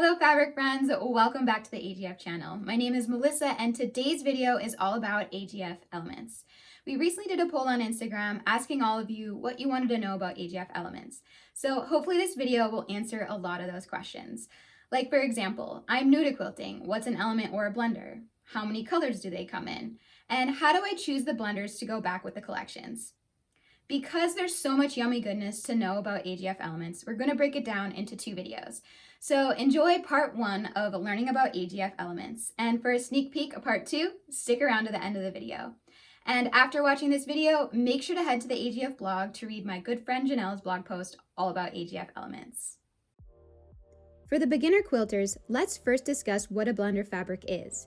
Hello fabric friends, welcome back to the AGF channel. My name is Melissa and today's video is all about AGF Elements. We recently did a poll on Instagram asking all of you what you wanted to know about AGF Elements. So hopefully this video will answer a lot of those questions. Like for example, I'm new to quilting. What's an element or a blender? How many colors do they come in? And how do I choose the blenders to go back with the collections? Because there's so much yummy goodness to know about AGF Elements, we're going to break it down into two videos. So enjoy part 1 of learning about AGF Elements. And for a sneak peek of part 2, stick around to the end of the video. And after watching this video, make sure to head to the AGF blog to read my good friend Janelle's blog post all about AGF Elements. For the beginner quilters, let's first discuss what a blender fabric is.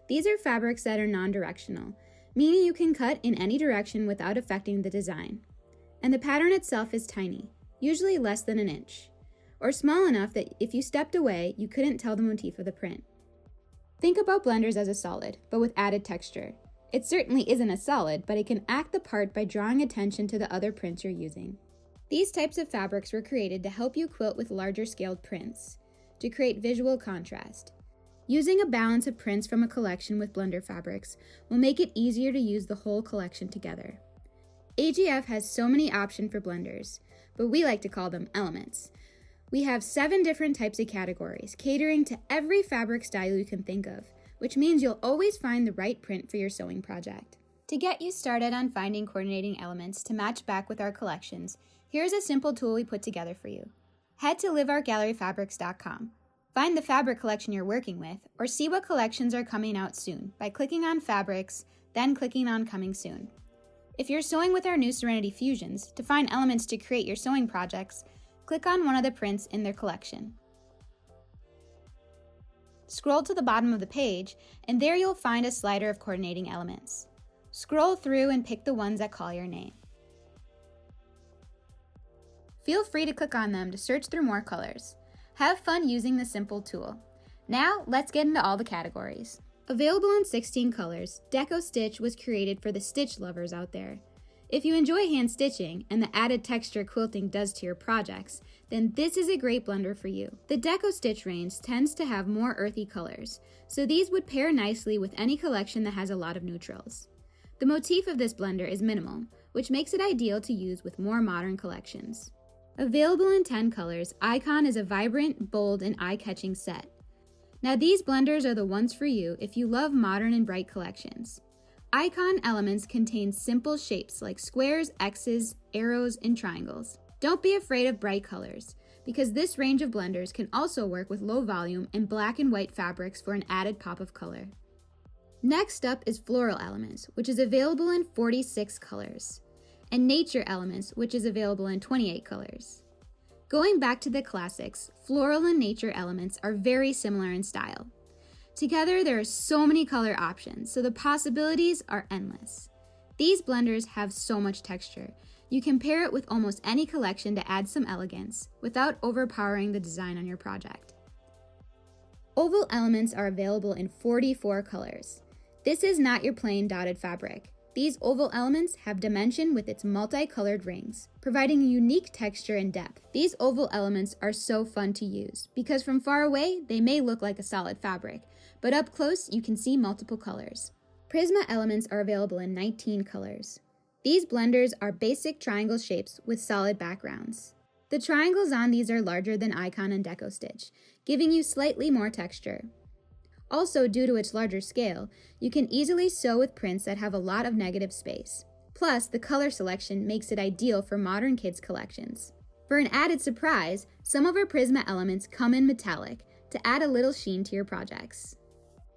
These are fabrics that are non-directional, meaning you can cut in any direction without affecting the design. And the pattern itself is tiny, usually less than an inch, or small enough that if you stepped away, you couldn't tell the motif of the print. Think about blenders as a solid, but with added texture. It certainly isn't a solid, but it can act the part by drawing attention to the other prints you're using. These types of fabrics were created to help you quilt with larger scaled prints, to create visual contrast. Using a balance of prints from a collection with blender fabrics will make it easier to use the whole collection together. AGF has so many options for blenders, but we like to call them elements. We have 7 different types of categories, catering to every fabric style you can think of, which means you'll always find the right print for your sewing project. To get you started on finding coordinating elements to match back with our collections, here's a simple tool we put together for you. Head to liveartgalleryfabrics.com. Find the fabric collection you're working with, or see what collections are coming out soon by clicking on Fabrics, then clicking on Coming Soon. If you're sewing with our new Serenity Fusions, to find elements to create your sewing projects, click on one of the prints in their collection. Scroll to the bottom of the page, and there you'll find a slider of coordinating elements. Scroll through and pick the ones that call your name. Feel free to click on them to search through more colors. Have fun using the simple tool. Now, let's get into all the categories. Available in 16 colors, Deco Stitch was created for the stitch lovers out there. If you enjoy hand stitching and the added texture quilting does to your projects, then this is a great blender for you. The Deco Stitch range tends to have more earthy colors, so these would pair nicely with any collection that has a lot of neutrals. The motif of this blender is minimal, which makes it ideal to use with more modern collections. Available in 10 colors, Icon is a vibrant, bold, and eye-catching set. Now these blenders are the ones for you if you love modern and bright collections. Icon Elements contain simple shapes like squares, X's, arrows, and triangles. Don't be afraid of bright colors, because this range of blenders can also work with low volume and black and white fabrics for an added pop of color. Next up is Floral Elements, which is available in 46 colors, and Nature Elements, which is available in 28 colors. Going back to the classics, Floral and Nature Elements are very similar in style. Together, there are so many color options, so the possibilities are endless. These blenders have so much texture. You can pair it with almost any collection to add some elegance without overpowering the design on your project. Oval Elements are available in 44 colors. This is not your plain dotted fabric. These oval elements have dimension with its multicolored rings, providing a unique texture and depth. These oval elements are so fun to use because from far away, they may look like a solid fabric, but up close, you can see multiple colors. Prisma Elements are available in 19 colors. These blenders are basic triangle shapes with solid backgrounds. The triangles on these are larger than Icon and Deco Stitch, giving you slightly more texture. Also, due to its larger scale, you can easily sew with prints that have a lot of negative space. Plus, the color selection makes it ideal for modern kids' collections. For an added surprise, some of our Prisma Elements come in metallic to add a little sheen to your projects.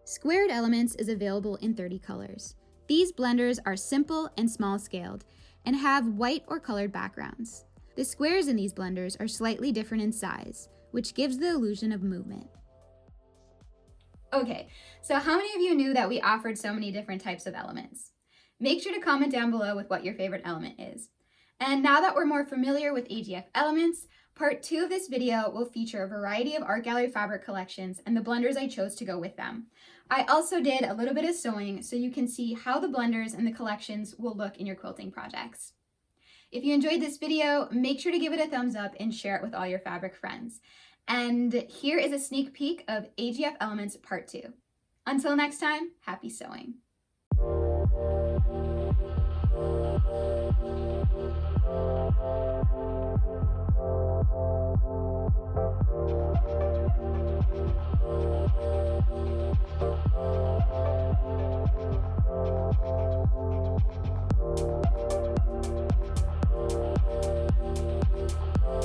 Squared Elements is available in 30 colors. These blenders are simple and small-scaled and have white or colored backgrounds. The squares in these blenders are slightly different in size, which gives the illusion of movement. Okay, so how many of you knew that we offered so many different types of elements? Make sure to comment down below with what your favorite element is. And now that we're more familiar with AGF Elements, part 2 of this video will feature a variety of art gallery fabric collections and the blenders I chose to go with them. I also did a little bit of sewing so you can see how the blenders and the collections will look in your quilting projects. If you enjoyed this video, make sure to give it a thumbs up and share it with all your fabric friends. And here is a sneak peek of AGF Elements Part 2. Until next time, happy sewing!